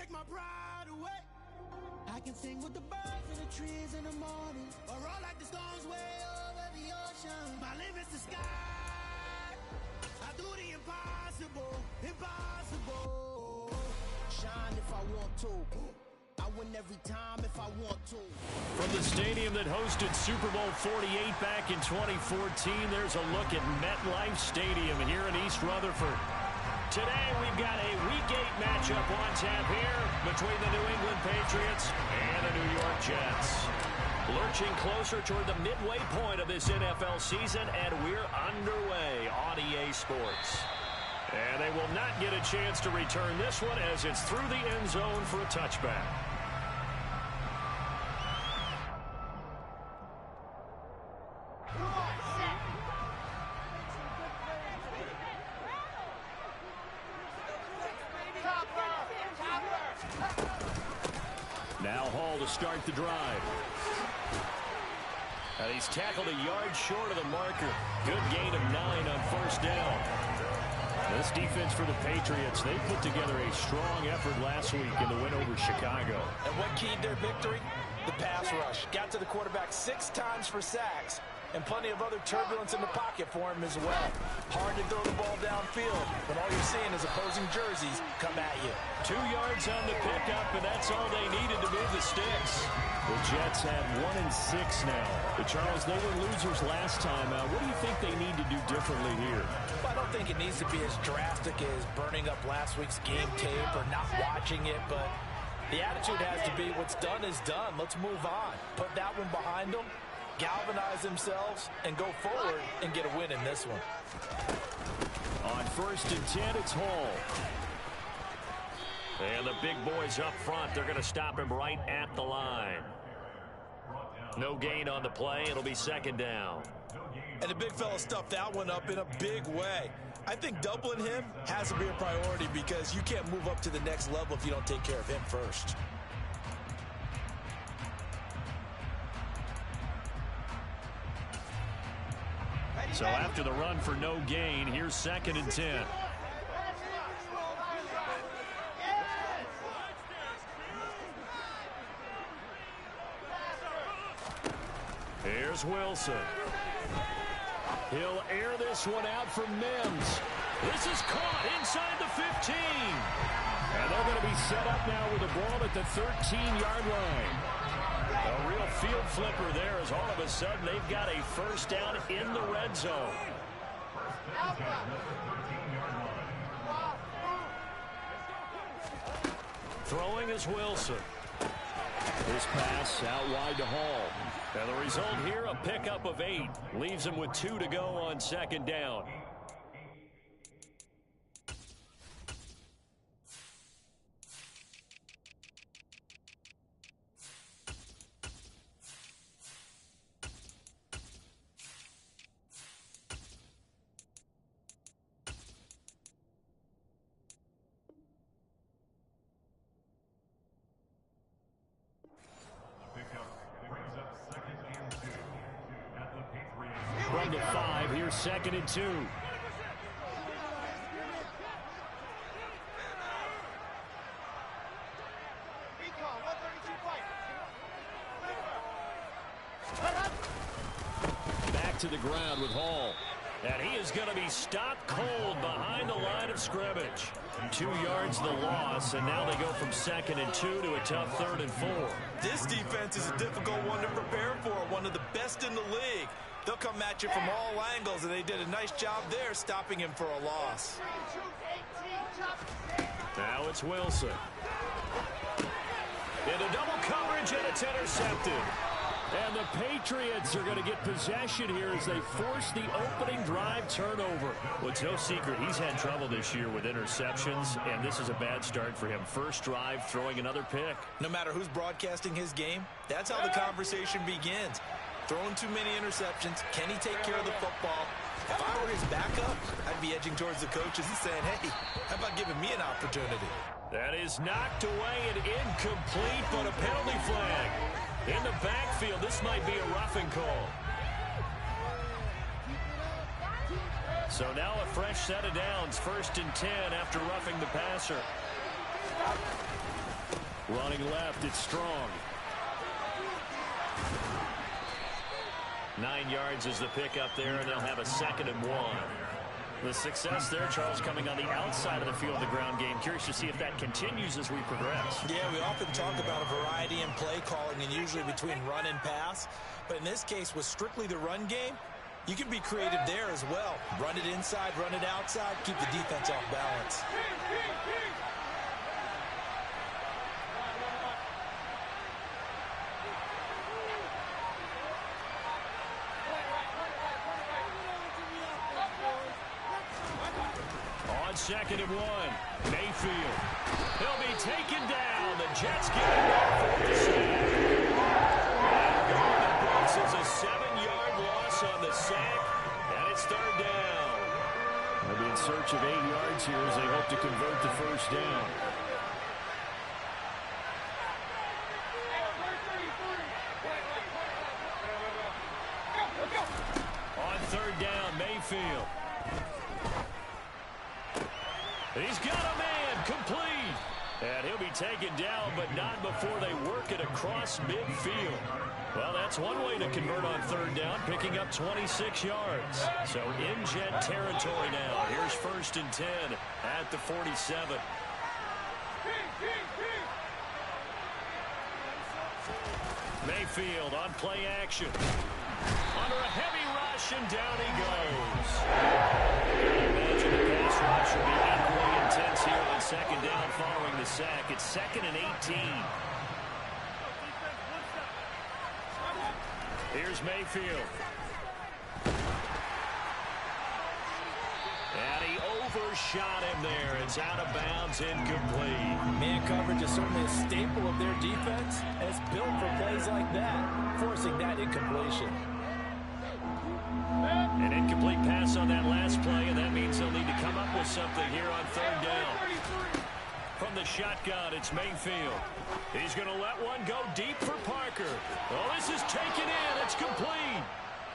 take my pride away. I can sing with the birds and the trees in the morning, or roll like the storms way over the ocean. My limit's the sky. I do the impossible, impossible. Shine if I want to. I win every time if I want to. From the stadium that hosted Super Bowl 48 back in 2014, there's a look at MetLife Stadium here in East Rutherford. Today we've got a Week 8 matchup on tap here between the New England Patriots and the New York Jets. Lurching closer toward the midway point of this NFL season, and we're underway on EA Sports. And they will not get a chance to return this one as it's through the end zone for a touchback. Now Hall to start the drive. And he's tackled a yard short of the marker. Good gain of 9 on first down. This defense for the Patriots, they put together a strong effort last week in the win over Chicago. And what keyed their victory? The pass rush. Got to the quarterback 6 times for sacks, and plenty of other turbulence in the pocket for him as well. Hard to throw the ball downfield when all you're seeing is opposing jerseys come at you. 2 yards on the pickup, and that's all they needed to move the sticks. The Jets have 1-6 now. But Charles, they were losers last time. What do you think they need to do differently here? Well, I don't think it needs to be as drastic as burning up last week's game tape or not watching it, but the attitude has to be what's done is done. Let's move on. Put that one behind them, galvanize themselves, and go forward and get a win in this one. On 1st and 10, it's Hall. And the big boys up front, they're going to stop him right at the line. No gain on the play. It'll be 2nd down. And the big fella stuffed that one up in a big way. I think doubling him has to be a priority because you can't move up to the next level if you don't take care of him first. So after the run for no gain, here's 2nd and 10. Here's Wilson. He'll air this one out for Mims. This is caught inside the 15. And they're going to be set up now with the ball at the 13-yard line. A real field flipper there as all of a sudden they've got a first down in the red zone. Throwing is Wilson. This pass out wide to Hall. And the result here, a pickup of 8. Leaves him with 2 to go on 2nd down. Run to 5. Here's 2nd and 2. Back to the ground with Hall. And he is going to be stopped cold behind the line of scrimmage. 2 yards the loss, and now they go from 2nd and 2 to a tough 3rd and 4. This defense is a difficult one to prepare for, one of the best in the league. They'll come at you from all angles, and they did a nice job there stopping him for a loss. Now it's Wilson. Into double coverage, and it's intercepted. And the Patriots are going to get possession here as they force the opening drive turnover. Well, it's no secret he's had trouble this year with interceptions, and this is a bad start for him. First drive, throwing another pick. No matter who's broadcasting his game, that's how the conversation begins. Throwing too many interceptions. Can he take care of the football? If I were his backup, I'd be edging towards the coaches and saying, hey, how about giving me an opportunity? That is knocked away and incomplete, but a penalty flag. In the backfield, this might be a roughing call. So now a fresh set of downs. 1st and 10 after roughing the passer. Running left, it's Strong. 9 yards is the pickup there, and they'll have a 2nd and 1. The success there, Charles, coming on the outside of the field, the ground game. Curious to see if that continues as we progress. Yeah, we often talk about a variety in play calling and usually between run and pass. But in this case, with strictly the run game, you can be creative there as well. Run it inside, run it outside, keep the defense off balance. On 2nd and 1, Mayfield. He'll be taken down. The Jets get him off for the sack. This is a 7-yard loss on the sack, and it's 3rd down. They'll be in search of 8 yards here as they hope to convert the 1st down. On 3rd down, Mayfield. He's got a man, complete. And he'll be taken down, but not before they work it across midfield. Well, that's one way to convert on 3rd down, picking up 26 yards. So in Jet territory now. Here's 1st and 10 at the 47. Mayfield on play action. Under a heavy rush, and down he goes. Imagine the pass rush will be equally intense here on 2nd down following the sack. It's 2nd and 18. Here's Mayfield. And he overshot him there. It's out of bounds, incomplete. Man coverage is certainly a staple of their defense, and it's built for plays like that, forcing that incompletion. An incomplete pass on that last play, and that means they'll need to come up with something here on 3rd down. From the shotgun, it's Mayfield. He's going to let one go deep for Parker. Oh, this is taken in. It's complete.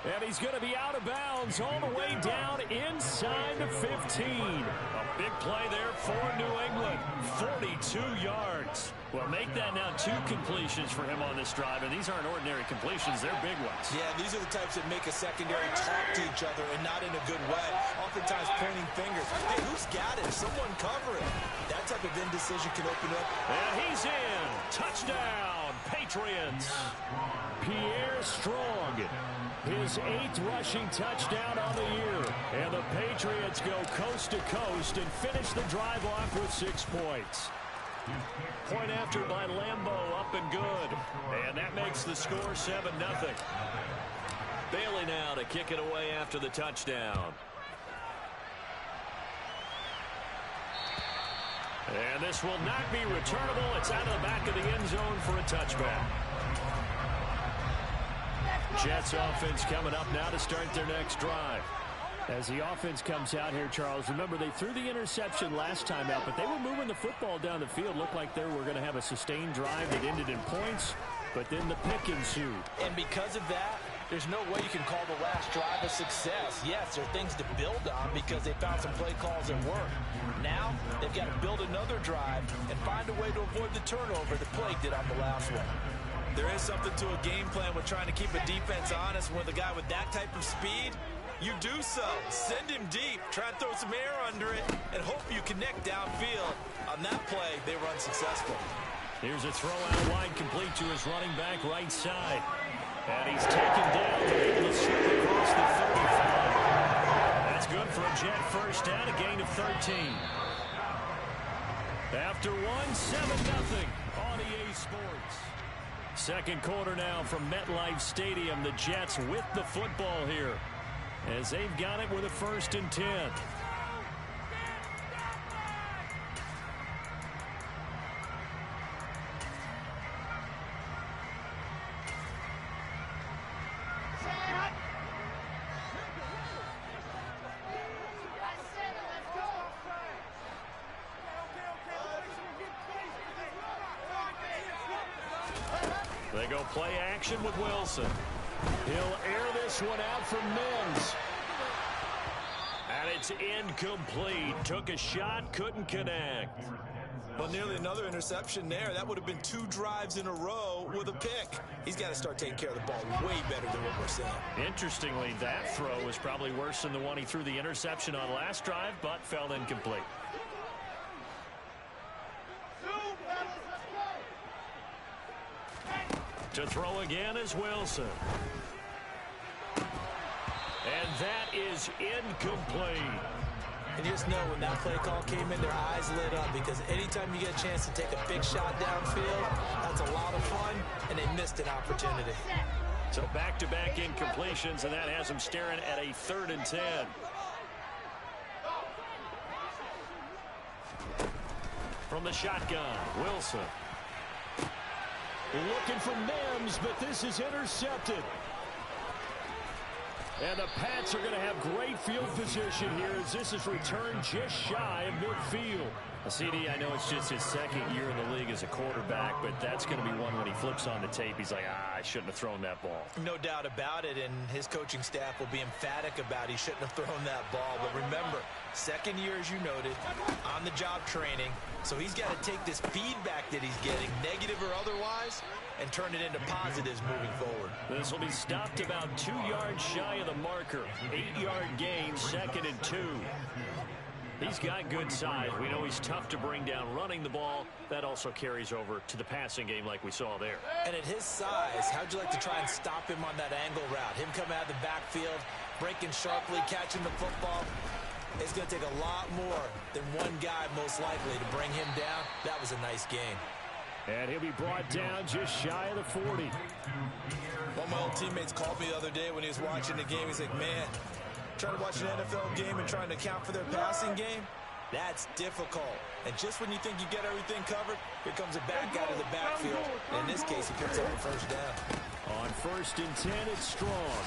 And he's going to be out of bounds all the way down inside the 15. A big play there for New England. 42 yards. Well, make that now 2 completions for him on this drive, and these aren't ordinary completions. They're big ones. Yeah, these are the types that make a secondary talk to each other, and not in a good way. Oftentimes pointing fingers. Hey, who's got it? Someone cover it. That type of indecision can open up. And he's in. Touchdown, Patriots. Pierre Strong. His 8th rushing touchdown on the year. And the Patriots go coast to coast and finish the drive off with 6 points. Point after by Lambeau, up and good. And that makes the score 7-0. Bailey now to kick it away after the touchdown. And this will not be returnable. It's out of the back of the end zone for a touchback. Jets offense coming up now to start their next drive. As the offense comes out here, Charles, remember they threw the interception last time out, but they were moving the football down the field. Looked like they were going to have a sustained drive that ended in points, but then the pick ensued. And because of that, there's no way you can call the last drive a success. Yes, there are things to build on because they found some play calls that work. Now, they've got to build another drive and find a way to avoid the turnover that plagued it on the last one. There is something to a game plan with trying to keep a defense honest. With a guy with that type of speed, you do so. Send him deep, try and throw some air under it, and hope you connect downfield. On that play, they were unsuccessful. Here's a throw out wide, complete to his running back right side. And he's taken down, able to slip across the 55. That's good for a Jet 1st down, a gain of 13. After 7-0 on EA Sports. 2nd quarter now from MetLife Stadium. The Jets with the football here as they've got it with a 1st and 10. They go play action with Wilson. He'll air this one out for Mims. And it's incomplete. Took a shot, couldn't connect. Well, nearly another interception there. That would have been 2 drives in a row with a pick. He's got to start taking care of the ball way better than what we're seeing. Interestingly, that throw was probably worse than the one he threw the interception on last drive, but fell incomplete. To throw again is Wilson. And that is incomplete. And you just know when that play call came in, their eyes lit up, because anytime you get a chance to take a big shot downfield, that's a lot of fun, and they missed an opportunity. So back-to-back incompletions, and that has them staring at a 3rd and 10. From the shotgun, Wilson. Looking for Mims, but this is intercepted. And the Pats are going to have great field position here as this is returned just shy of midfield. CD, I know it's just his 2nd year in the league as a quarterback, but that's going to be one when he flips on the tape. He's like, I shouldn't have thrown that ball. No doubt about it, and his coaching staff will be emphatic about he shouldn't have thrown that ball. But remember, 2nd year, as you noted, on-the-job training. So he's got to take this feedback that he's getting, negative or otherwise, and turn it into positives moving forward. This will be stopped about 2 yards shy of the marker. 8-yard gain, 2nd and 2. He's got good size. We know he's tough to bring down running the ball. That also carries over to the passing game like we saw there. And at his size, how'd you like to try and stop him on that angle route? Him coming out of the backfield, breaking sharply, catching the football. It's going to take a lot more than one guy, most likely, to bring him down. That was a nice game. And he'll be brought down just shy of the 40. One of my old teammates called me the other day when he was watching the game. He's like, man, trying to watch an NFL game and trying to account for their passing game, that's difficult. And just when you think you get everything covered, here comes a back out of the backfield. And in this case, he picks up a 1st down. On 1st and 10, it's Strong.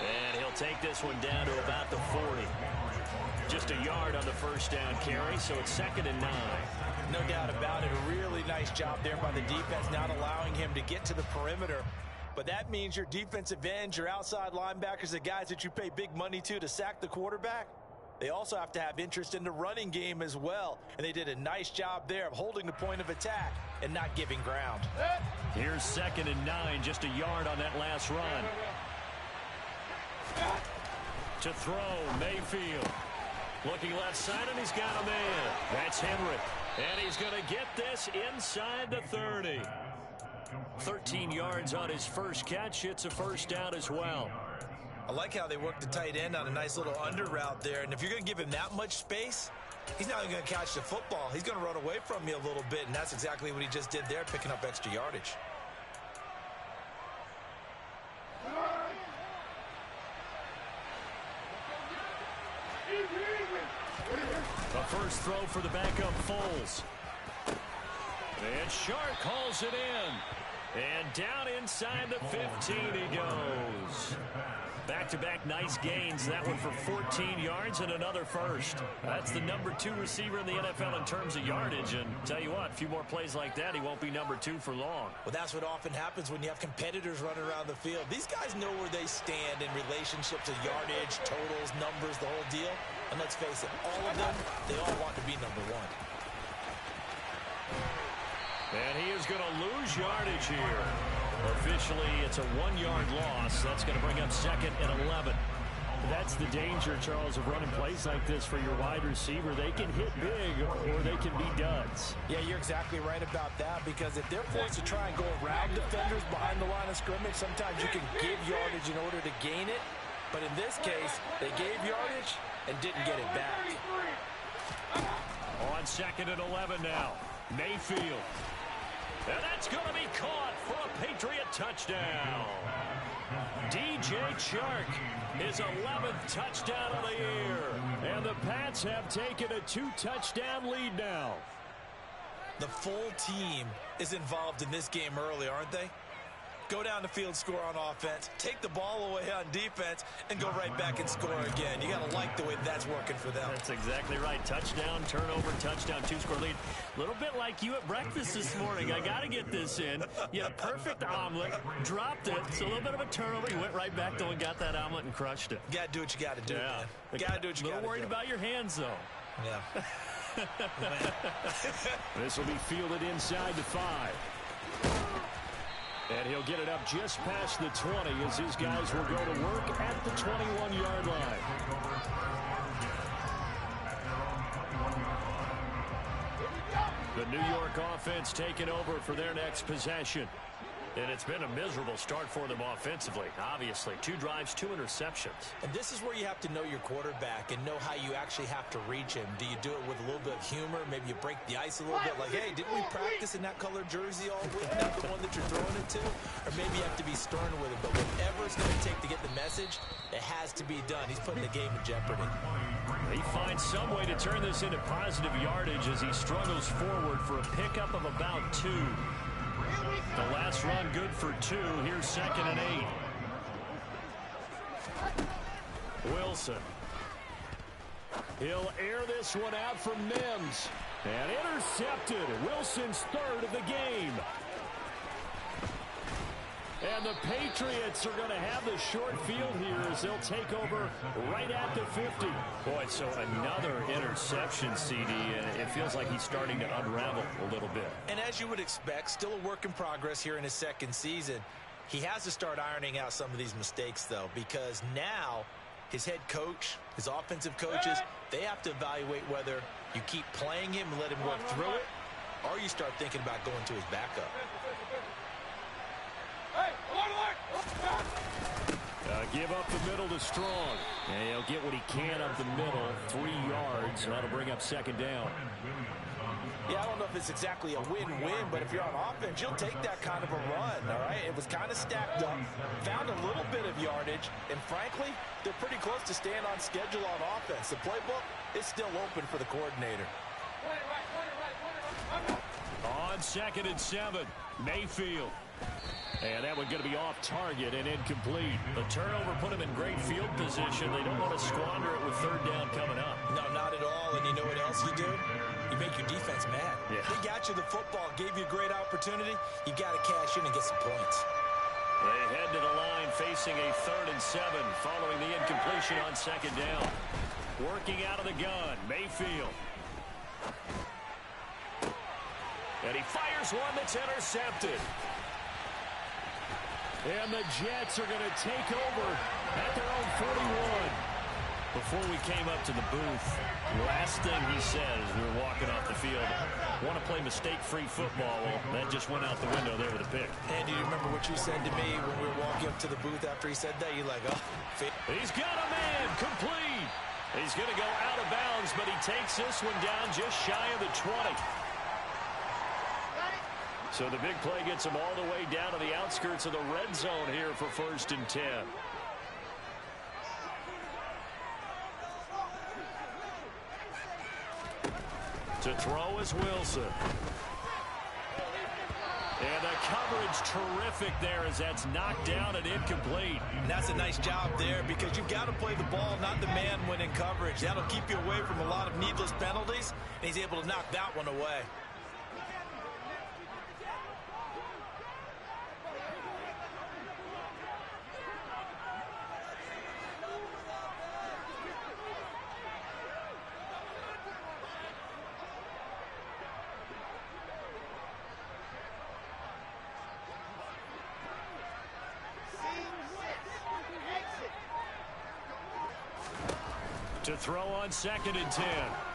And he'll take this one down to about the 40. Just a yard on the 1st down carry, so it's 2nd and 9. No doubt about it. A really nice job there by the defense, not allowing him to get to the perimeter. But that means your defensive ends, your outside linebackers, the guys that you pay big money to sack the quarterback, they also have to have interest in the running game as well. And they did a nice job there of holding the point of attack and not giving ground. Here's 2nd and 9, just a yard on that last run. To throw, Mayfield. Looking left side, and he's got a man. That's Henry. And he's going to get this inside the 30. 13 yards on his first catch. It's a 1st down as well. I like how they work the tight end on a nice little under route there. And if you're going to give him that much space, he's not going to catch the football. He's going to run away from you a little bit, and that's exactly what he just did there, picking up extra yardage. The first throw for the backup Foles. And Shark calls it in. And down inside the 15 he goes. Back-to-back nice gains. That one for 14 yards and another 1st. That's the number 2 receiver in the NFL in terms of yardage. And tell you what, a few more plays like that, he won't be number 2 for long. Well, that's what often happens when you have competitors running around the field. These guys know where they stand in relationship to yardage, totals, numbers, the whole deal. And let's face it, all of them, they all want to be number 1. And he is going to lose yardage here. Officially, it's a 1-yard loss. That's going to bring up 2nd and 11. That's the danger, Charles, of running plays like this for your wide receiver. They can hit big or they can be duds. Yeah, you're exactly right about that, because if they're forced to try and go around defenders behind the line of scrimmage, sometimes you can give yardage in order to gain it. But in this case, they gave yardage and didn't get it back. On 2nd and 11 now. Mayfield. And that's going to be caught for a Patriot touchdown. DJ Chark, his 11th touchdown of the year. And the Pats have taken a 2-touchdown lead now. The full team is involved in this game early, aren't they? Go down the field, score on offense, take the ball away on defense, and go right back and score again. You got to like the way that's working for them. That's exactly right. Touchdown, turnover, touchdown, 2-score lead. A little bit like you at breakfast this morning. I got to get this in. You had a perfect omelet, dropped it. It's a little bit of a turnover. You went right back though and got that omelet and crushed it. You got to do what you got to do, man. Got to do what you got to do. A little worried about your hands, though. Yeah. This will be fielded inside the 5. And he'll get it up just past the 20 as his guys will go to work at the 21-yard line. The New York offense taking over for their next possession. And it's been a miserable start for them offensively, obviously. 2 drives, 2 interceptions. And this is where you have to know your quarterback and know how you actually have to reach him. Do you do it with a little bit of humor? Maybe you break the ice a little bit, like, hey, didn't we practice in that color jersey all week, not the one that you're throwing it to? Or maybe you have to be stern with him. But whatever it's going to take to get the message, it has to be done. He's putting the game in jeopardy. He finds some way to turn this into positive yardage as he struggles forward for a pickup of about 2. The last run good for 2. Here's 2nd and 8. Wilson. He'll air this one out from Mims. And intercepted. Wilson's 3rd of the game. And the Patriots are going to have the short field here as they'll take over right at the 50. Boy, so another interception, CD, and it feels like he's starting to unravel a little bit. And as you would expect, still a work in progress here in his 2nd season. He has to start ironing out some of these mistakes, though, because now his head coach, his offensive coaches, they have to evaluate whether you keep playing him and let him work through it, or you start thinking about going to his backup. Give up the middle to Strong. And he'll get what he can up the middle, 3 yards, and that'll bring up 2nd down. Yeah, I don't know if it's exactly a win-win, but if you're on offense, you'll take that kind of a run, all right? It was kind of stacked up, found a little bit of yardage, and frankly, they're pretty close to staying on schedule on offense. The playbook is still open for the coordinator. On 2nd and 7, Mayfield. And that one going to be off target and incomplete. The turnover put him in great field position. They don't want to squander it with 3rd down coming up. No, not at all. And you know what else you do? You make your defense mad. Yeah. They got you the football, gave you a great opportunity. You got to cash in and get some points. They head to the line facing a 3rd and 7 following the incompletion on 2nd down. Working out of the gun, Mayfield. And he fires one that's intercepted. And the Jets are going to take over at their own 41. Before we came up to the booth, last thing he said as we were walking off the field, want to play mistake-free football. Well, that just went out the window there with a pick. And do you remember what you said to me when we were walking up to the booth after he said that? You're like, oh. He's got a man, complete. He's going to go out of bounds, but he takes this one down just shy of the 20. So the big play gets him all the way down to the outskirts of the red zone here for 1st and 10. To throw is Wilson. And the coverage terrific there as that's knocked down and incomplete. And that's a nice job there because you've got to play the ball, not the man when in coverage. That'll keep you away from a lot of needless penalties, and he's able to knock that one away. To throw on 2nd and 10.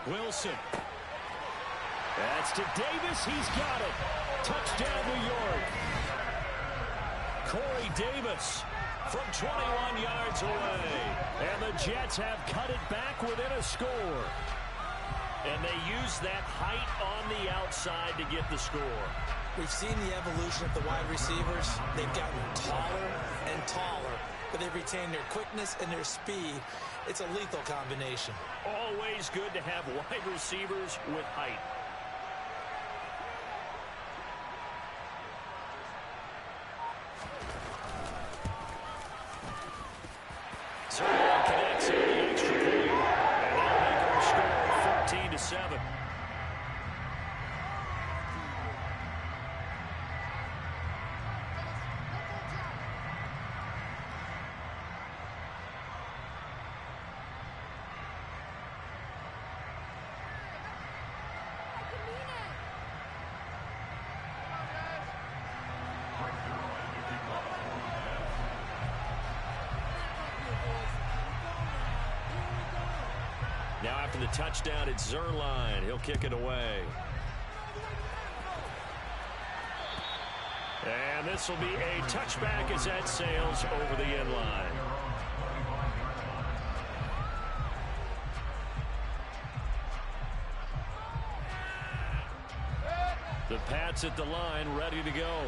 Wilson. That's to Davis. He's got it. Touchdown, New York. Corey Davis from 21 yards away. And the Jets have cut it back within a score. And they use that height on the outside to get the score. We've seen the evolution of the wide receivers. They've gotten taller and taller, but they've retained their quickness and their speed. It's a lethal combination. Always good to have wide receivers with height. Sermon connects on the extra point, and that'll make our score 14-7. marking the touchdown. It's Zuerlein. He'll kick it away. And this will be a touchback as that sails over the end line. The Pats at the line, ready to go.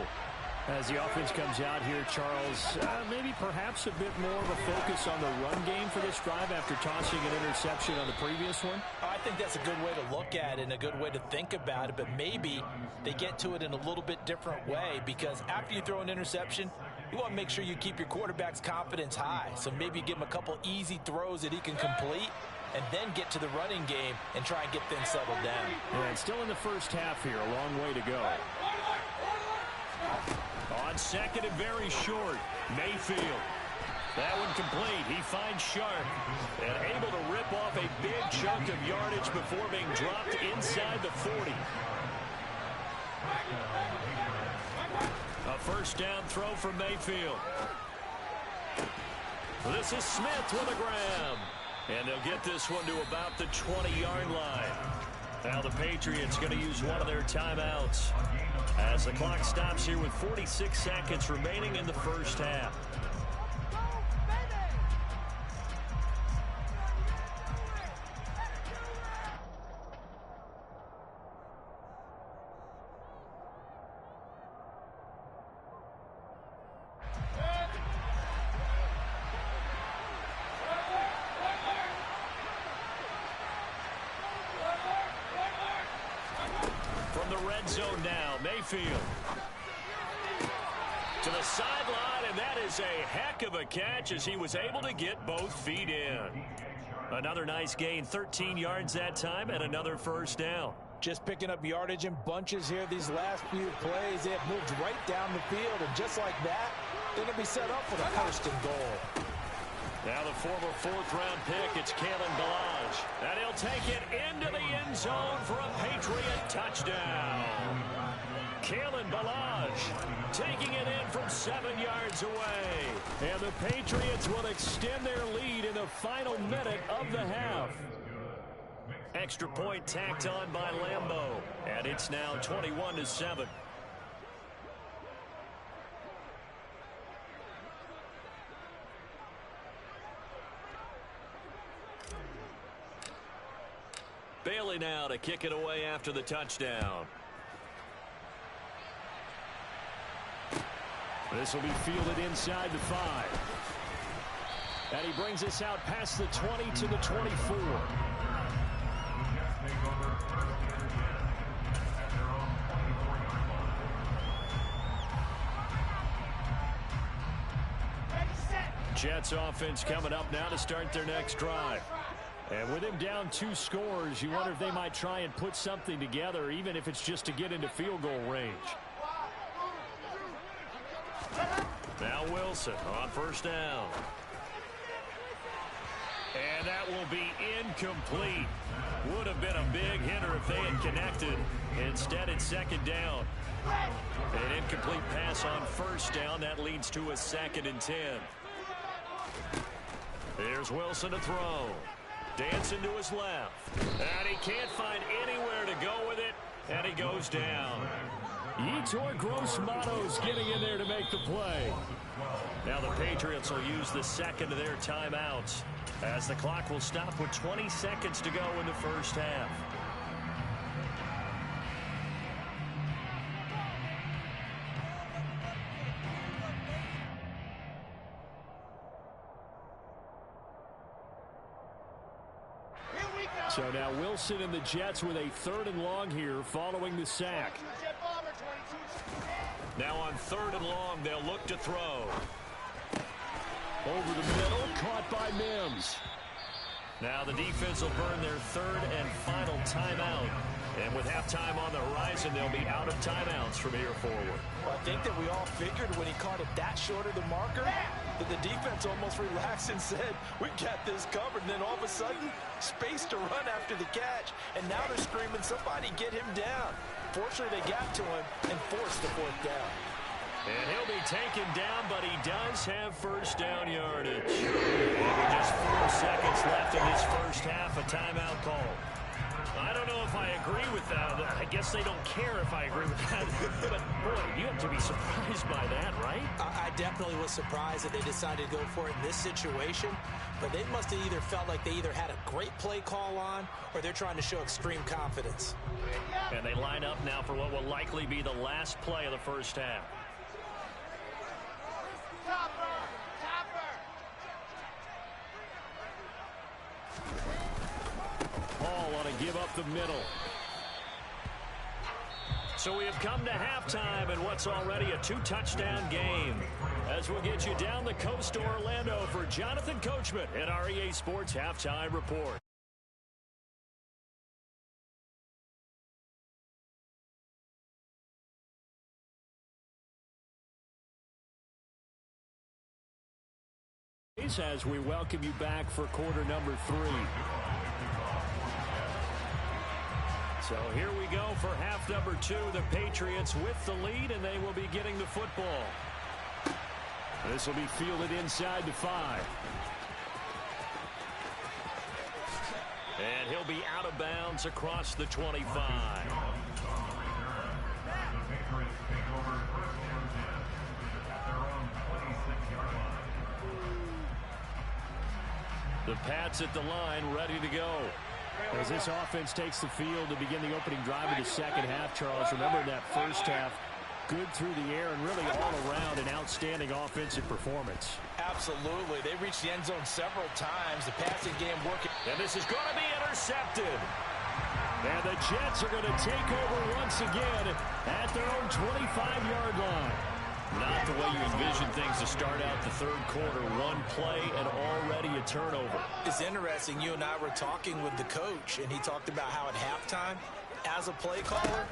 As the offense comes out here, Charles, maybe perhaps a bit more of a focus on the run game for this drive after tossing an interception on the previous one? I think that's a good way to look at it and a good way to think about it, but maybe they get to it in a little bit different way, because after you throw an interception, you want to make sure you keep your quarterback's confidence high. So maybe you give him a couple easy throws that he can complete, and then get to the running game and try and get things settled down. Yeah, it's still in the first half here, a long way to go. On second and very short, Mayfield. That one complete. He finds Sharp and able to rip off a big chunk of yardage before being dropped inside the 40. A first down throw from Mayfield. This is Smith with a grab. And they'll get this one to about the 20-yard line. Now the Patriots going to use one of their timeouts as the clock stops here with 46 seconds remaining in the first half. Zone now, Mayfield to the sideline, and that is a heck of a catch as he was able to get both feet in. Another nice gain, 13 yards that time, and another first down. Just picking up yardage in bunches here these last few plays. They have moved right down the field, and just like that, they're going to be set up for the first and goal. Now the former fourth-round pick, it's Kalen Ballage. And he'll take it into the end zone for a Patriot touchdown. Kalen Ballage taking it in from 7 yards away. And the Patriots will extend their lead in the final minute of the half. Extra point tacked on by Lambo. And it's now 21-7. Bailey now to kick it away after the touchdown. This will be fielded inside the 5. And he brings us out past the 20 to the 24. Jets offense coming up now to start their next drive. And with him down 2 scores, you wonder if they might try and put something together, even if it's just to get into field goal range. Now Wilson on first down. And that will be incomplete. Would have been a big hitter if they had connected. Instead, it's second down. An incomplete pass on first down. That leads to a 2nd and 10. Here's Wilson to throw. Dancing to his left. And he can't find anywhere to go with it. And he goes down. Yetur Gross-Matos getting in there to make the play. Now the Patriots will use the second of their timeouts as the clock will stop with 20 seconds to go in the first half. So now Wilson and the Jets with a 3rd and long here following the sack. Now on 3rd and long, they'll look to throw. Over the middle, caught by Mims. Now the defense will burn their 3rd and final timeout. And with halftime on the horizon, they'll be out of timeouts from here forward. Well, I think that we all figured when he caught it that short of the marker that the defense almost relaxed and said, we got this covered. And then all of a sudden, space to run after the catch. And now they're screaming, somebody get him down. Fortunately, they got to him and forced the 4th down. And he'll be taken down, but he does have first down yardage. And with just 4 seconds left in this first half, a timeout call. I don't know if I agree with that. I guess they don't care if I agree with that. But, boy, you have to be surprised by that, right? I definitely was surprised that they decided to go for it in this situation. But they must have either felt like they either had a great play call on or they're trying to show extreme confidence. And they line up now for what will likely be the last play of the first half. Paul on to give up the middle. So we have come to halftime in what's already a 2-touchdown game. As we'll get you down the coast to Orlando for Jonathan Coachman at our EA Sports Halftime Report. As we welcome you back for quarter number 3. So here we go for half number 2. The Patriots with the lead, and they will be getting the football. This will be fielded inside the 5. And he'll be out of bounds across the 25. The Pats at the line, ready to go. As this offense takes the field to begin the opening drive of the second half, Charles, remember that first half, good through the air and really all around an outstanding offensive performance. Absolutely. They reached the end zone several times. The passing game working. And this is going to be intercepted. And the Jets are going to take over once again at their own 25-yard line. Not the way you envision things to start out the third quarter. One play and already a turnover. It's interesting. You and I were talking with the coach, and he talked about how at halftime, as a play caller,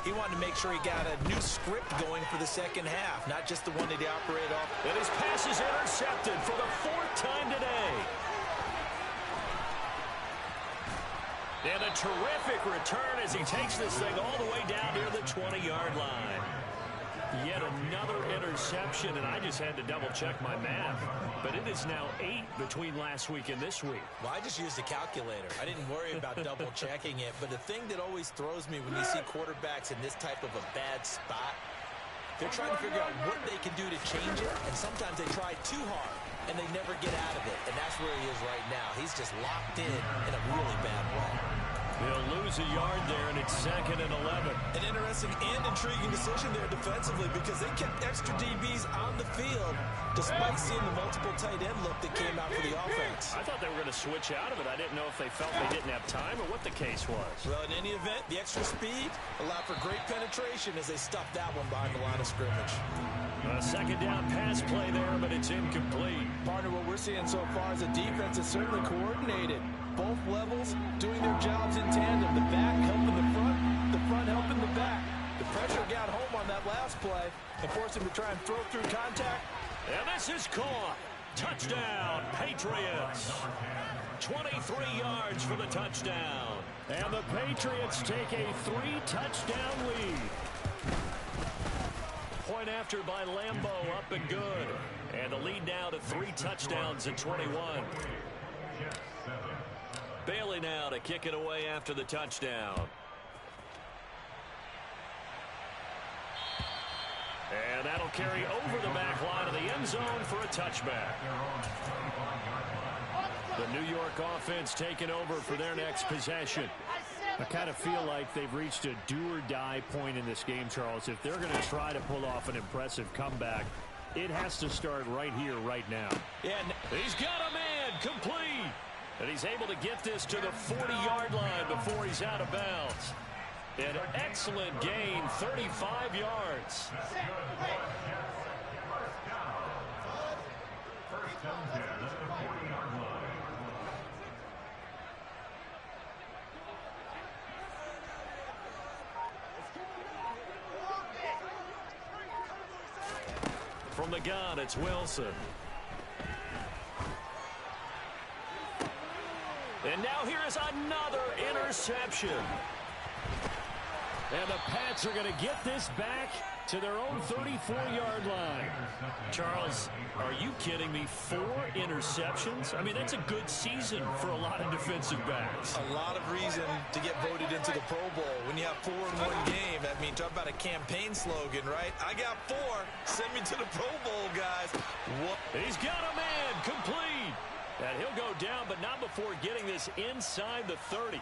he wanted to make sure he got a new script going for the second half, not just the one that he operated off. And his pass is intercepted for the 4th time today. And a terrific return as he takes this thing all the way down near the 20-yard line. Yet another interception, and I just had to double-check my math. But it is now 8 between last week and this week. Well, I just used a calculator. I didn't worry about double-checking it. But the thing that always throws me when you see quarterbacks in this type of a bad spot, they're trying to figure out what they can do to change it, and sometimes they try too hard, and they never get out of it. And that's where he is right now. He's just locked in a really bad way. They'll lose a yard there, and it's 2nd and 11. An interesting and intriguing decision there defensively because they kept extra DBs on the field despite seeing the multiple tight end look that came out for the offense. I thought they were going to switch out of it. I didn't know if they felt they didn't have time or what the case was. Well, in any event, the extra speed allowed for great penetration as they stuffed that one behind the line of scrimmage. A second down pass play there, but it's incomplete. Partner, what we're seeing so far is a defense that's certainly coordinated. Both levels doing their jobs in tandem. The back helping the front helping the back. The pressure got home on that last play and forced him to try and throw through contact. And this is caught. Touchdown, Patriots. 23 yards for the touchdown. And the Patriots take a 3-touchdown lead. Point after by Lambo, up and good. And the lead now to 3 touchdowns at 21. Bailey now to kick it away after the touchdown. And that'll carry over the back line of the end zone for a touchback. The New York offense taking over for their next possession. I kind of feel like they've reached a do-or-die point in this game, Charles. If they're going to try to pull off an impressive comeback, it has to start right here, right now. Yeah, he's got a man complete. And he's able to get this to the 40-yard line before he's out of bounds. An excellent gain, 35 yards. From the gun, it's Wilson. And now here is another interception. And the Pats are going to get this back to their own 34-yard line. Charles, are you kidding me? 4 interceptions? I mean, that's a good season for a lot of defensive backs. A lot of reason to get voted into the Pro Bowl. When you have 4 in one game, I mean, talk about a campaign slogan, right? I got 4. Send me to the Pro Bowl, guys. What? He's got a man complete. And he'll go down, but not before getting this inside the 30.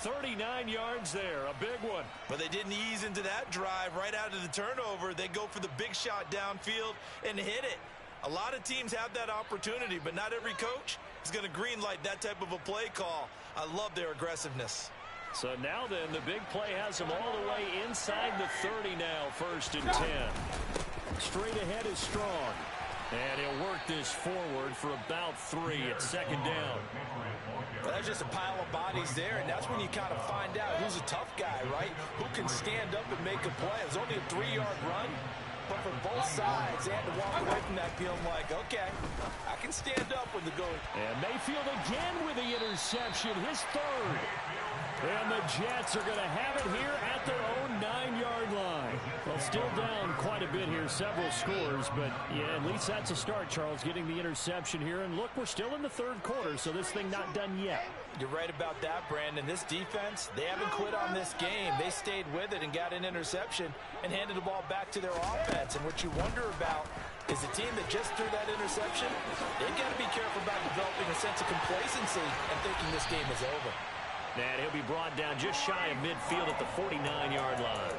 39 yards there, a big one. But they didn't ease into that drive right out of the turnover. They go for the big shot downfield and hit it. A lot of teams have that opportunity, but not every coach is going to greenlight that type of a play call. I love their aggressiveness. So now then, the big play has them all the way inside the 30 now, 1st and 10. Straight ahead is Strong. And he'll work this forward for about 3 at 2nd down. There's just a pile of bodies there, and that's when you kind of find out who's a tough guy, right? Who can stand up and make a play. It was only a 3-yard run, but for both sides, they had to walk away from that feeling like, okay, I can stand up when the going. And Mayfield again with the interception, his 3rd. And the Jets are going to have it here at their own 9-yard line. Well, still down quite a bit here, several scores, but yeah, at least that's a start, Charles, getting the interception here. And look, we're still in the 3rd quarter, so this thing not done yet. You're right about that, Brandon. This defense, they haven't quit on this game. They stayed with it and got an interception and handed the ball back to their offense. And what you wonder about is the team that just threw that interception, they've got to be careful about developing a sense of complacency and thinking this game is over. And he'll be brought down just shy of midfield at the 49-yard line.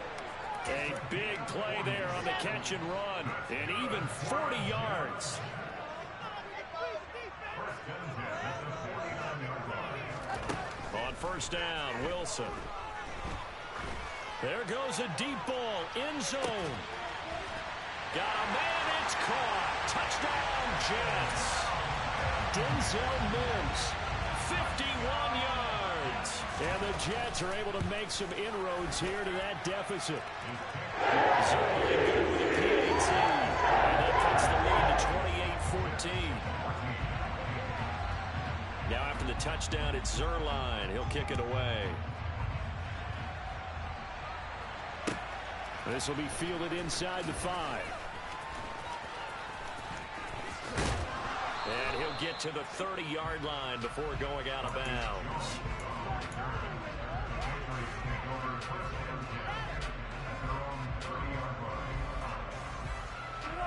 A big play there on the catch and run. And even 40 yards. On 1st down, Wilson. There goes a deep ball, end zone. Got a man, it's caught. Touchdown, Jets. Denzel Mims, 51 yards. And the Jets are able to make some inroads here to that deficit. Certainly good with the PAT. And that puts the lead to 28-14. Now after the touchdown, it's Zuerlein. He'll kick it away. This will be fielded inside the 5. And he'll get to the 30-yard line before going out of bounds.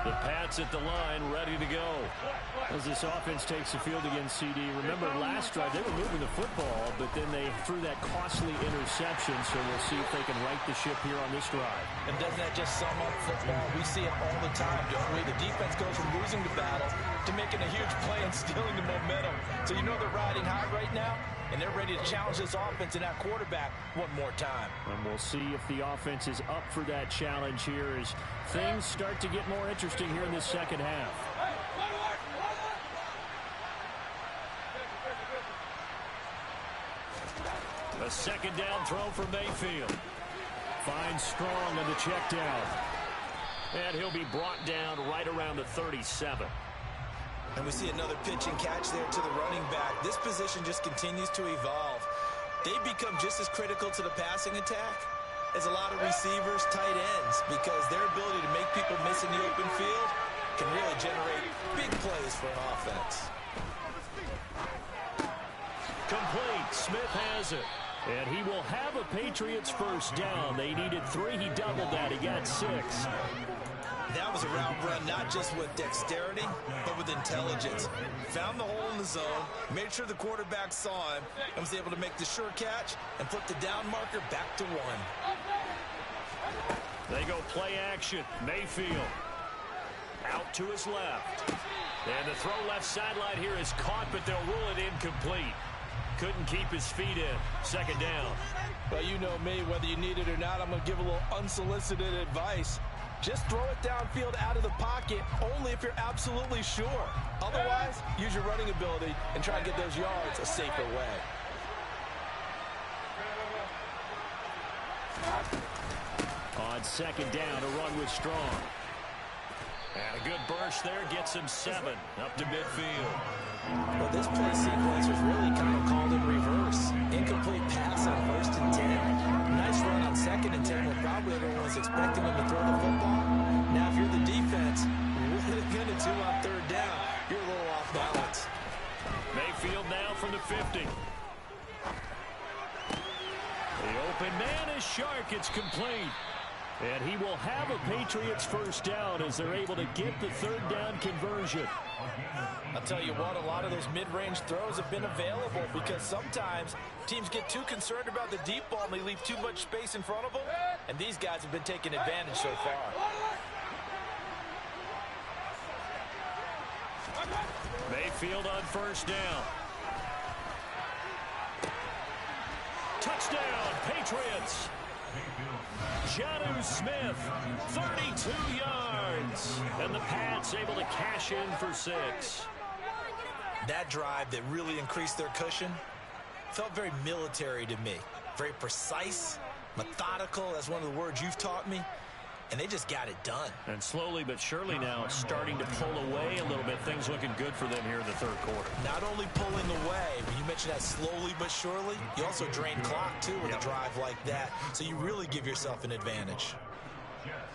The Pats at the line, ready to go. As this offense takes the field against CD. Remember last drive, they were moving the football, but then they threw that costly interception, so we'll see if they can right the ship here on this drive. And doesn't that just sum up football? We see it all the time, don't we? The defense goes from losing the battle to making a huge play and stealing the momentum. So you know they're riding high right now, and they're ready to challenge this offense and that quarterback one more time. And we'll see if the offense is up for that challenge here as things start to get more interesting here in this 2nd half. A 2nd down throw for Mayfield. Finds Strong on the check down. And he'll be brought down right around the 37. And we see another pitch and catch there to the running back. This position just continues to evolve. They become just as critical to the passing attack as a lot of receivers, tight ends, because their ability to make people miss in the open field can really generate big plays for an offense. Complete. Smith has it. And he will have a Patriots 1st down. They needed 3. He doubled that. He got 6. That was a route run not just with dexterity, but with intelligence. Found the hole in the zone, made sure the quarterback saw him, and was able to make the sure catch and put the down marker back to 1. They go play action. Mayfield out to his left. And the throw left sideline here is caught, but they'll rule it incomplete. Couldn't keep his feet in. 2nd down. Well, you know me, whether you need it or not, I'm going to give a little unsolicited advice. Just throw it downfield out of the pocket only if you're absolutely sure. Otherwise, use your running ability and try and get those yards a safer way. On 2nd down, a run with Strong. And a good burst there gets him 7 up to midfield. Well, this play sequence was really kind of called in reverse. Incomplete pass on 1st and 10. Nice run on 2nd and 10 probably everyone's expecting them to throw the football. Now, if you're the defense, what are they going to do on third down? You're a little off balance. Mayfield now from the 50. The open man is Shark. It's complete. And he will have a Patriots first down as they're able to get the third down conversion. I'll tell you what, a lot of those mid-range throws have been available because sometimes teams get too concerned about the deep ball and they leave too much space in front of them. And these guys have been taking advantage so far. Mayfield on first down. Touchdown, Patriots. Jonnu Smith, 32 yards. And the Pats able to cash in for 6. That drive that really increased their cushion felt very military to me. Very precise, methodical. That's one of the words you've taught me. And they just got it done. And slowly but surely now it's starting to pull away a little bit. Things looking good for them here in the third quarter. Not only pulling away, but you mentioned that slowly but surely. You also drain clock, too, with a drive like that. So you really give yourself an advantage.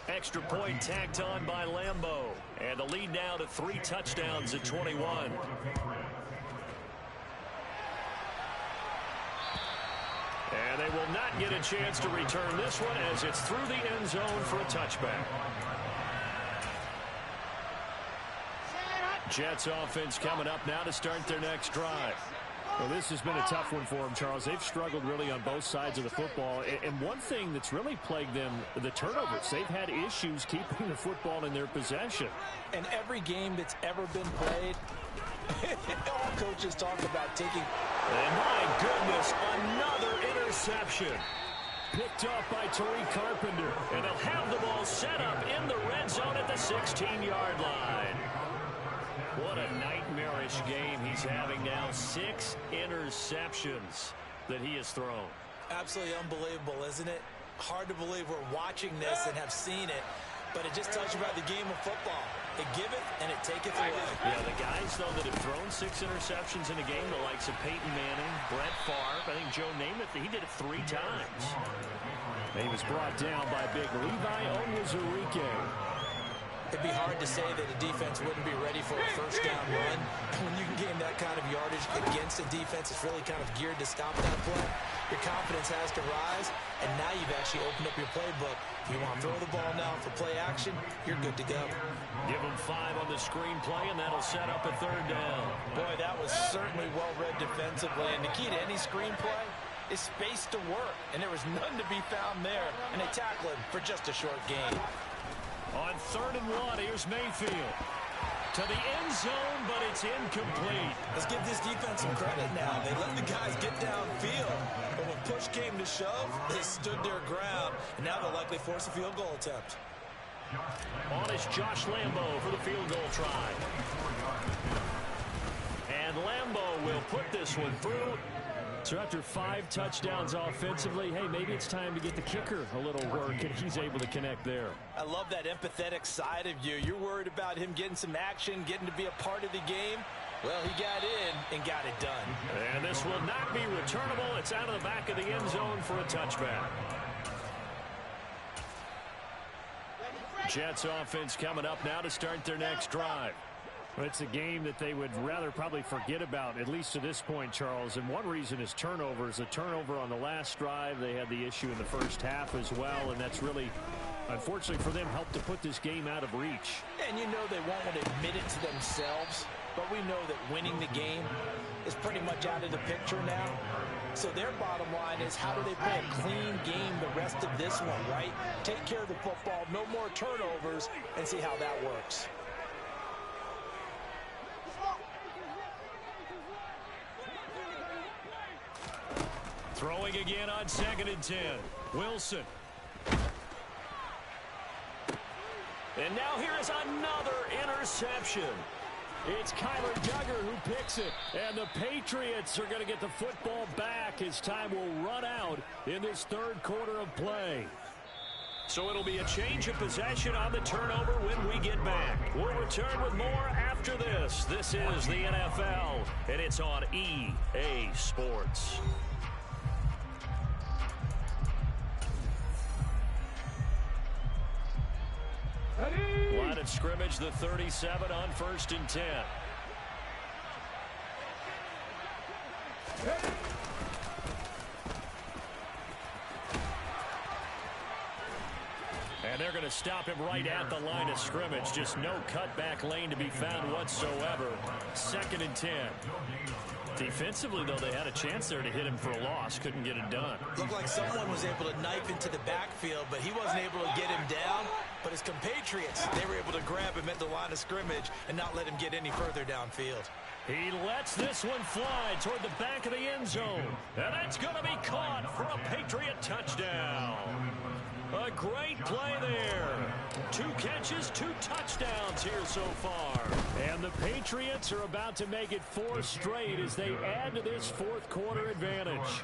Extra point tacked on by Lambeau. And the lead now to 3 touchdowns at 21. And they will not get a chance to return this one as it's through the end zone for a touchback. Jets offense coming up now to start their next drive. Well, this has been a tough one for them, Charles. They've struggled really on both sides of the football. And one thing that's really plagued them, the turnovers. They've had issues keeping the football in their possession. And every game that's ever been played, all coaches talk about taking. And my goodness, another interception. Picked up by Tariq Carpenter. And they'll have the ball set up in the red zone at the 16-yard line. What a nightmarish game he's having now. 6 interceptions that he has thrown. Absolutely unbelievable, isn't it? Hard to believe we're watching this and have seen it, but it just tells you about the game of football. It giveth and it taketh away. Yeah, the guys, though, that have thrown 6 interceptions in a game, the likes of Peyton Manning, Brett Favre, I think Joe Namath, he did it 3 times. He was brought down by big Levi Onwuzurike. It'd be hard to say that a defense wouldn't be ready for a first down run. When you can gain that kind of yardage against a defense, it's really kind of geared to stop that play. Your confidence has to rise, and now you've actually opened up your playbook. If you want to throw the ball now for play action, you're good to go. Give them 5 on the screenplay, and that'll set up a third down. Boy, that was certainly well-read defensively, and the key to any screenplay is space to work, and there was none to be found there, and they tackle him for just a short gain. On 3rd and 1, here's Mayfield. To the end zone, but it's incomplete. Let's give this defense some credit now. They let the guys get downfield, but when push came to shove, they stood their ground, and now they'll likely force a field goal attempt. On is Josh Lambeau for the field goal try. And Lambeau will put this one through. So after 5 touchdowns offensively, hey, maybe it's time to get the kicker a little work, and he's able to connect there. I love that empathetic side of you. You're worried about him getting some action, getting to be a part of the game. Well, he got in and got it done. And this will not be returnable. It's out of the back of the end zone for a touchback. Jets offense coming up now to start their next drive. Well, it's a game that they would rather probably forget about, at least to this point, Charles. And one reason is turnovers. A turnover on the last drive. They had the issue in the first half as well, and that's really, unfortunately for them, helped to put this game out of reach. And you know they won't want to admit it to themselves, but we know that winning the game is pretty much out of the picture now. So their bottom line is, how do they play a clean game the rest of this one, right? Take care of the football, no more turnovers, and see how that works. Throwing again on 2nd and 10. Wilson. And now here is another interception. It's Kyler Duggar who picks it. And the Patriots are going to get the football back as time will run out in this 3rd quarter of play. So it'll be a change of possession on the turnover when we get back. We'll return with more after this. This is the NFL, and it's on EA Sports. of scrimmage, the 37 on 1st and 10. And they're going to stop him right at the line of scrimmage. Just no cutback lane to be found whatsoever. 2nd and 10. Defensively, though, they had a chance there to hit him for a loss. Couldn't get it done. Looked like someone was able to knife into the backfield, but he wasn't able to get him down. But his compatriots, they were able to grab him at the line of scrimmage and not let him get any further downfield. He lets this one fly toward the back of the end zone. And it's going to be caught for a Patriot touchdown. A great play there. 2 catches, 2 touchdowns here so far. And the Patriots are about to make it 4 straight as they add to this 4th quarter advantage.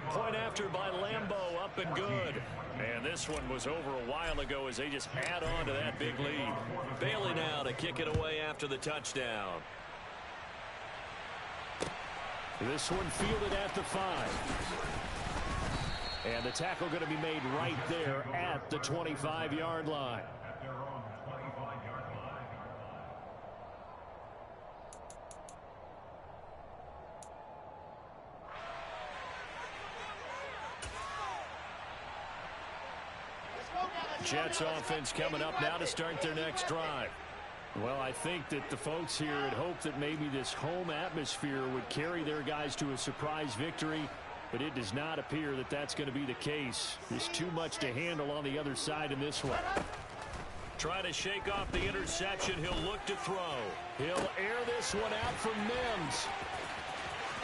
Point after by Lambeau, up and good. And this one was over a while ago as they just add on to that big lead. Bailey now to kick it away after the touchdown. This one fielded at the 5. And the tackle going to be made right there at the 25-yard line. Jets offense coming up now to start their next drive. Well, I think that the folks here had hoped that maybe this home atmosphere would carry their guys to a surprise victory. But it does not appear that that's going to be the case. There's too much to handle on the other side in this one. Trying to shake off the interception. He'll look to throw. He'll air this one out for Mims.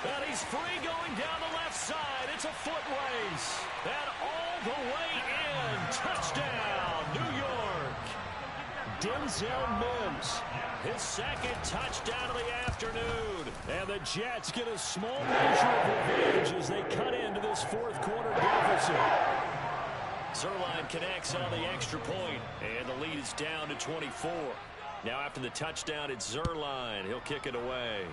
And he's free going down the left side. It's a foot race. And all the way in. Touchdown, New York. Denzel Mims. His 2nd touchdown of the afternoon. And the Jets get a small measure of revenge as they cut into this 4th quarter deficit. Zuerlein connects on the extra point, and the lead is down to 24. Now after the touchdown, it's Zuerlein. He'll kick it away.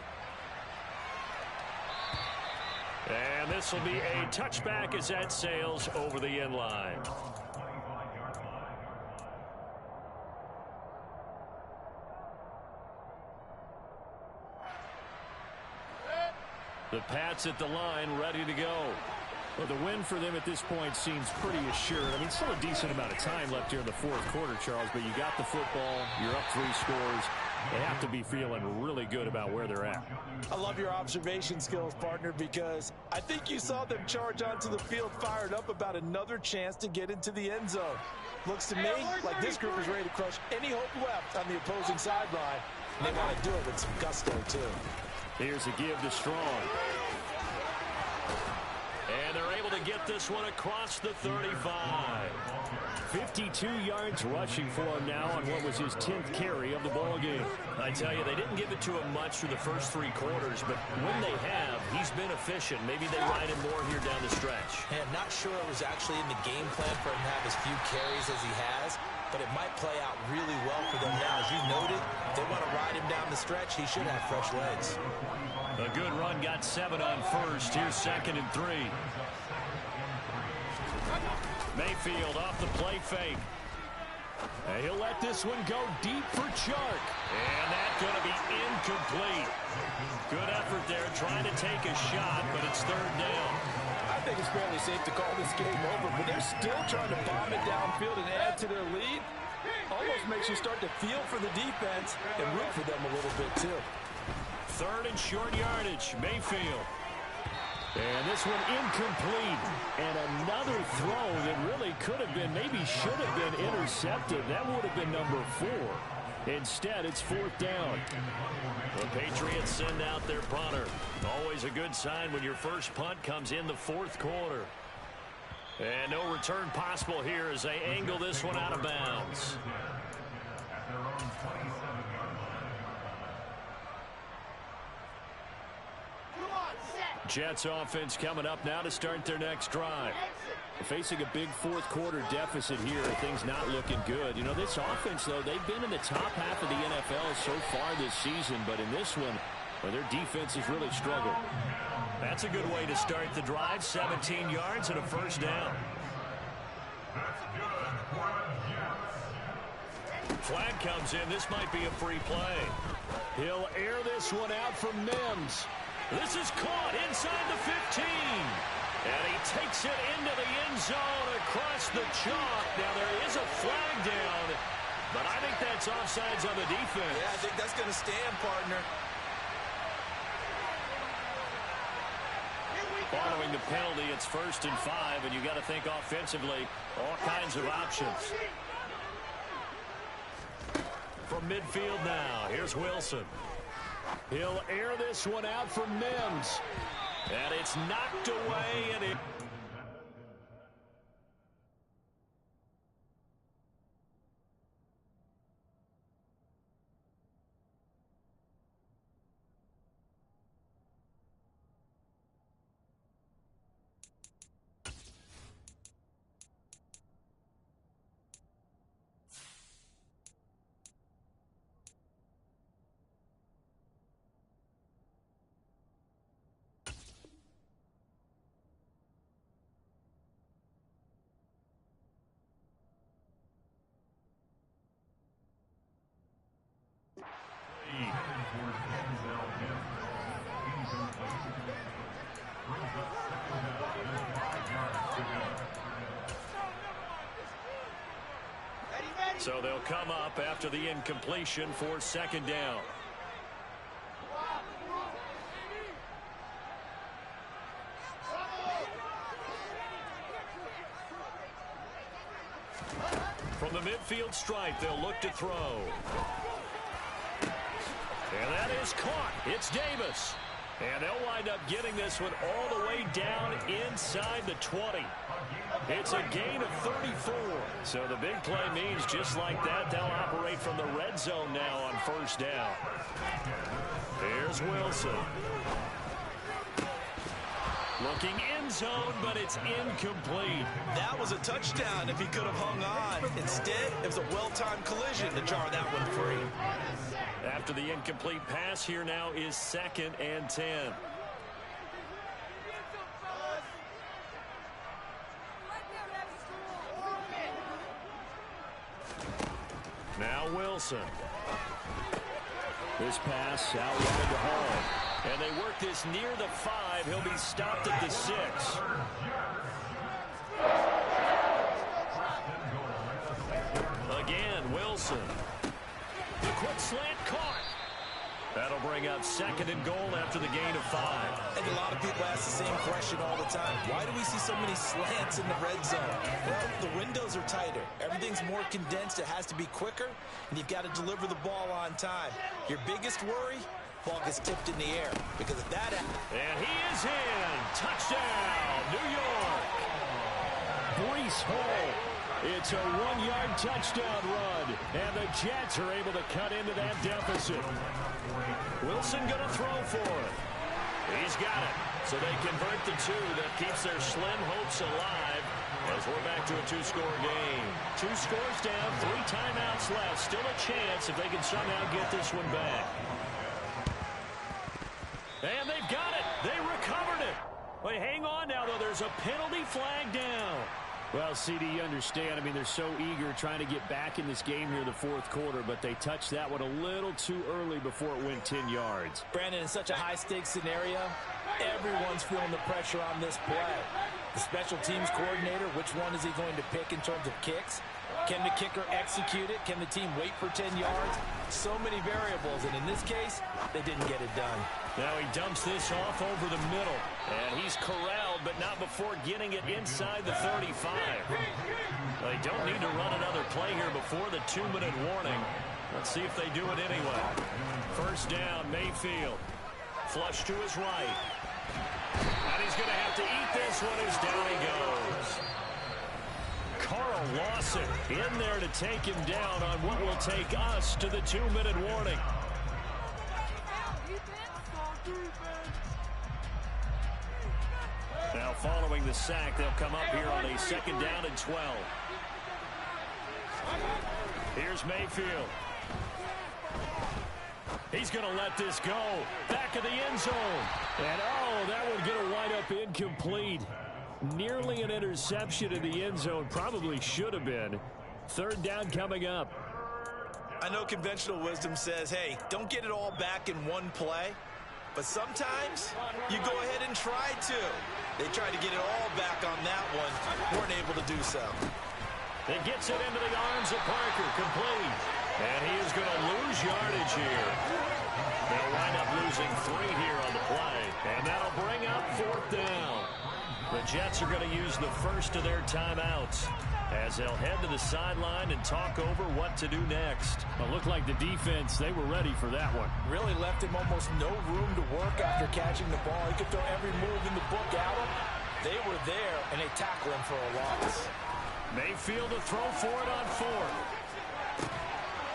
And this will be a touchback as that sails over the end line. The Pats at the line, ready to go. Well, the win for them at this point seems pretty assured. I mean, still a decent amount of time left here in the 4th quarter, Charles, but you got the football, you're up 3 scores. They have to be feeling really good about where they're at. I love your observation skills, partner, because I think you saw them charge onto the field fired up about another chance to get into the end zone. Looks to me like this group is ready to crush any hope left on the opposing sideline. And they want to do it with some gusto, too. Here's a give to Strong. And they're able to get this one across the 35. 52 yards rushing for him now on what was his 10th carry of the ball game. I tell you, they didn't give it to him much through the first 3 quarters, but when they have, he's been efficient. Maybe they ride him more here down the stretch. And I'm not sure it was actually in the game plan for him to have as few carries as he has, but it might play out really well for them now. As you noted, if they want to ride him down the stretch, he should have fresh legs. A good run, got 7 on first. Here's 2nd and 3. Mayfield off the play fake. And he'll let this one go deep for Chark. And that's going to be incomplete. Good effort there trying to take a shot, but it's 3rd down. I think it's fairly safe to call this game over, but they're still trying to bomb it downfield and add to their lead. Almost makes you start to feel for the defense and root for them a little bit, too. 3rd and short yardage. Mayfield. And this one incomplete. And another throw that really could have been, maybe should have been intercepted. That would have been number 4. Instead, it's 4th down. The Patriots send out their punter. Always a good sign when your first punt comes in the 4th quarter. And no return possible here as they angle this one out of bounds. Jets offense coming up now to start their next drive. Facing a big 4th quarter deficit here. Things not looking good. You know, this offense, though, they've been in the top half of the NFL so far this season. But in this one, well, their defense has really struggled. That's a good way to start the drive. 17 yards and a 1st down. Flag comes in. This might be a free play. He'll air this one out from Mims. This is caught inside the 15. And he takes it into the end zone across the chalk. Now, there is a flag down, but I think that's offsides on the defense. Yeah, I think that's going to stand, partner. Following the penalty, it's 1st and 5, and you got to think offensively, all kinds of options. From midfield now, here's Wilson. He'll air this one out from Mims. And it's knocked away, and it... So they'll come up after the incompletion for 2nd down. From the midfield stripe, they'll look to throw. And that is caught. It's Davis. And they'll wind up getting this one all the way down inside the 20. It's a gain of 34. So the big play means just like that, they'll operate from the red zone now on 1st down. Here's Wilson. Looking end zone, but it's incomplete. That was a touchdown if he could have hung on. Instead, it was a well-timed collision to jar that one free. After the incomplete pass, here now is 2nd and 10. Now Wilson. This pass out wide to Hall. And they work this near the 5. He'll be stopped at the 6. Again, Wilson. The quick slant caught. That'll bring up 2nd and goal after the gain of 5. And a lot of people ask the same question all the time. Why do we see so many slants in the red zone? Well, the windows are tighter. Everything's more condensed. It has to be quicker, and you've got to deliver the ball on time. Your biggest worry? Ball gets tipped in the air. Because if that... And he is in. Touchdown, New York. Breece Hall. It's a 1-yard touchdown run, and the Jets are able to cut into that deficit. Wilson going to throw for it. He's got it. So they convert the 2. That keeps their slim hopes alive as we're back to a 2-score game. 2 scores down, 3 timeouts left. Still a chance if they can somehow get this one back. And they've got it. They recovered it. But hang on now, though. There's a penalty flag down. Well, CD, you understand. I mean, they're so eager trying to get back in this game here in the 4th quarter, but they touched that one a little too early before it went 10 yards. Brandon, in such a high-stakes scenario, everyone's feeling the pressure on this play. The special teams coordinator, which one is he going to pick in terms of kicks? Can the kicker execute it? Can the team wait for 10 yards? So many variables, and in this case, they didn't get it done. Now he dumps this off over the middle, and he's corralled, but not before getting it inside the 35. They don't need to run another play here before the 2-minute warning. Let's see if they do it anyway. 1st down, Mayfield. Flush to his right. And he's going to have to eat this one as down he goes. Carl Lawson in there to take him down on what will take us to the 2-minute warning. Now following the sack, they'll come up here on a 2nd down and 12. Here's Mayfield. He's going to let this go. Back of the end zone. And oh, that would get a wind up incomplete. Nearly an interception in the end zone. Probably should have been. 3rd down coming up. I know conventional wisdom says, hey, don't get it all back in one play. But sometimes you go ahead and try to. They tried to get it all back on that one. Weren't able to do so. It gets it into the arms of Parker. Complete. And he is going to lose yardage here. They'll wind up losing 3 here on the play. And that'll bring up 4th down. The Jets are going to use the first of their timeouts as they'll head to the sideline and talk over what to do next. It looked like the defense, they were ready for that one. Really left him almost no room to work after catching the ball. He could throw every move in the book at him. They were there, and they tackle him for a loss. Mayfield to throw for it on 4th.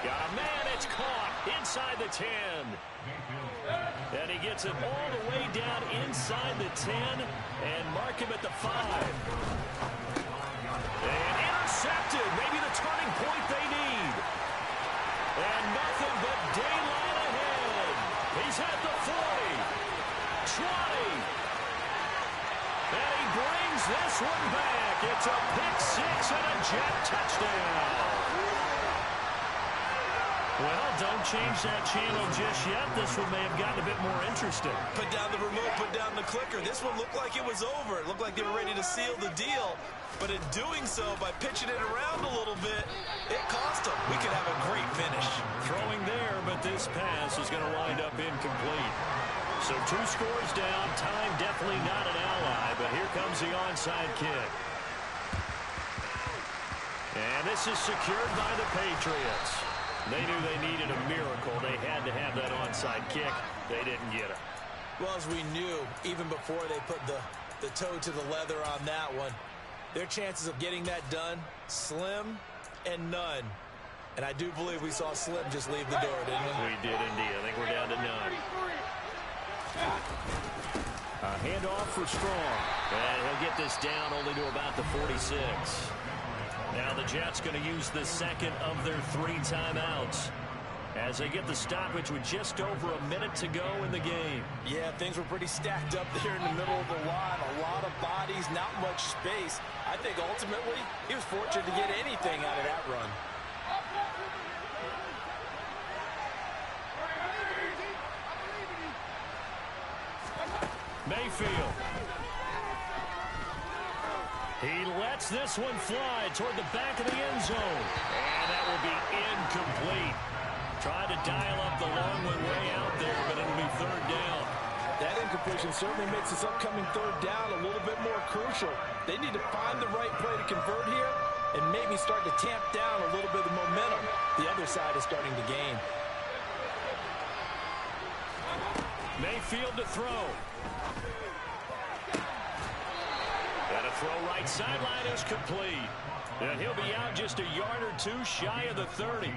Got a man, it's caught inside the 10. And he gets it all the way down inside the 10 and mark him at the 5. And intercepted, maybe the turning point they need. And nothing but daylight ahead. He's at the 40, 20. And he brings this one back. It's a pick 6 and a Jet touchdown. Well, don't change that channel just yet. This one may have gotten a bit more interesting. Put down the remote, put down the clicker. This one looked like it was over. It looked like they were ready to seal the deal. But in doing so, by pitching it around a little bit, it cost them. We could have a great finish. Throwing there, but this pass is going to wind up incomplete. So 2 scores down. Time definitely not an ally, but here comes the onside kick. And this is secured by the Patriots. They knew they needed a miracle. They had to have that onside kick. They didn't get it. Well, as we knew, even before they put the toe to the leather on that one, their chances of getting that done, slim and none. And I do believe we saw Slim just leave the door, didn't we? We did indeed. I think we're down to none. A handoff for Strong. And he'll get this down only to about the 46. Now the Jets going to use the second of their 3 timeouts as they get the stoppage with just over a minute to go in the game. Yeah, things were pretty stacked up there in the middle of the line. A lot of bodies, not much space. I think ultimately he was fortunate to get anything out of that run. Mayfield. He lets this one fly toward the back of the end zone. And that will be incomplete. Tried to dial up the long one way out there, but it'll be 3rd down. That incompletion certainly makes this upcoming 3rd down a little bit more crucial. They need to find the right play to convert here and maybe start to tamp down a little bit of momentum. The other side is starting to gain. Mayfield to throw. And a throw right sideline is complete. And he'll be out just a yard or 2 shy of the 30.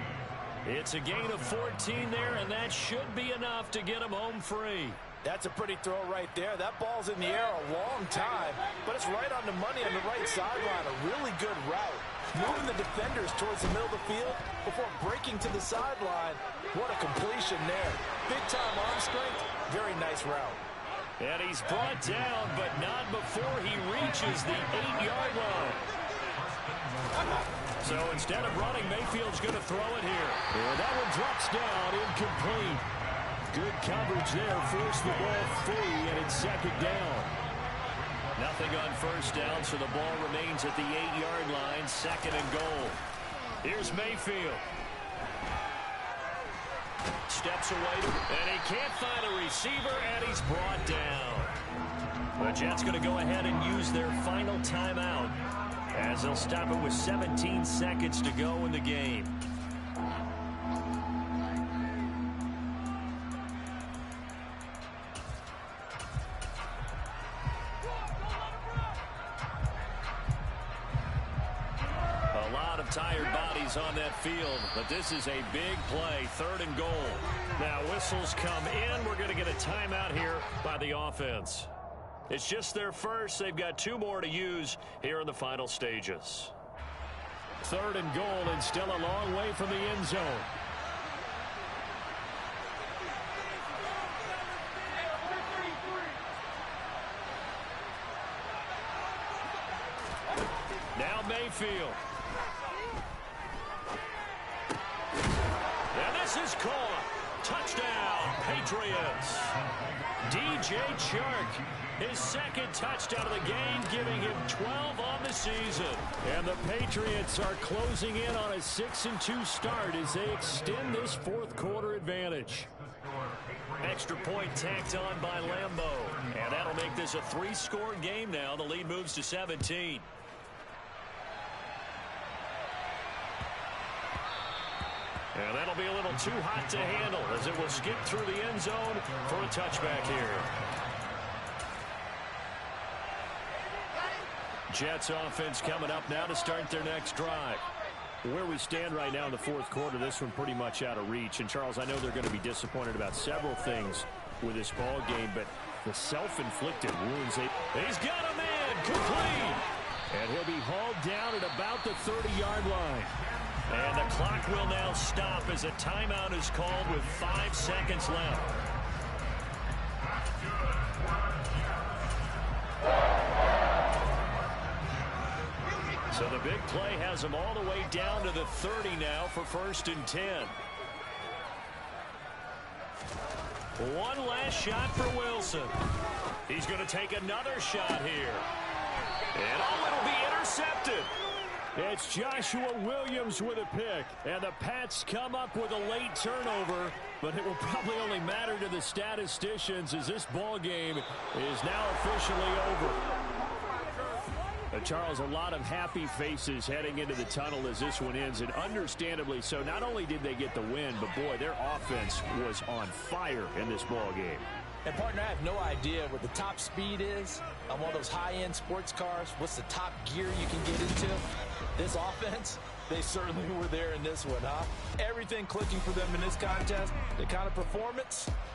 It's a gain of 14 there, and that should be enough to get him home free. That's a pretty throw right there. That ball's in the air a long time, but it's right on the money on the right sideline. A really good route. Moving the defenders towards the middle of the field before breaking to the sideline. What a completion there. Big-time arm strength. Very nice route. And he's brought down, but not before he reaches the 8-yard line. So instead of running, Mayfield's going to throw it here. And that one drops down, incomplete. Good coverage there, forced the ball free, and it's 2nd down. Nothing on 1st down, so the ball remains at the 8-yard line, 2nd and goal. Here's Mayfield. Steps away, and he can't find a receiver, and he's brought down. The Jets going to go ahead and use their final timeout as they'll stop it with 17 seconds to go in the game. A lot of tired bodies on that field, but this is a big play, 3rd and goal. Now whistles come in. We're going to get a timeout here by the offense. It's just their first. They've got 2 more to use here in the final stages. 3rd and goal, and still a long way from the end zone. Now Mayfield. Patriots. DJ Chark, his second touchdown of the game, giving him 12 on the season. And the Patriots are closing in on a 6-2 start as they extend this fourth quarter advantage. Extra point tacked on by Lambeau. And that'll make this a 3-score game now. The lead moves to 17. And that'll be a little too hot to handle as it will skip through the end zone for a touchback here. Jets offense coming up now to start their next drive. Where we stand right now in the fourth quarter, this one pretty much out of reach. And, Charles, I know they're going to be disappointed about several things with this ball game, but the self-inflicted wounds. He's got a man complete. And he'll be hauled down at about the 30-yard line. And the clock will now stop as a timeout is called with 5 seconds left. So the big play has them all the way down to the 30 now for 1st and 10. One last shot for Wilson. He's going to take another shot here. And it'll be intercepted. It's Joshua Williams with a pick. And the Pats come up with a late turnover, but it will probably only matter to the statisticians as this ball game is now officially over. Charles, a lot of happy faces heading into the tunnel as this one ends, and understandably so. Not only did they get the win, but, boy, their offense was on fire in this ball game. And, partner, I have no idea what the top speed is on one of those high-end sports cars. What's the top gear you can get into? This offense, they certainly were there in this one, huh? Everything clicking for them in this contest, the kind of performance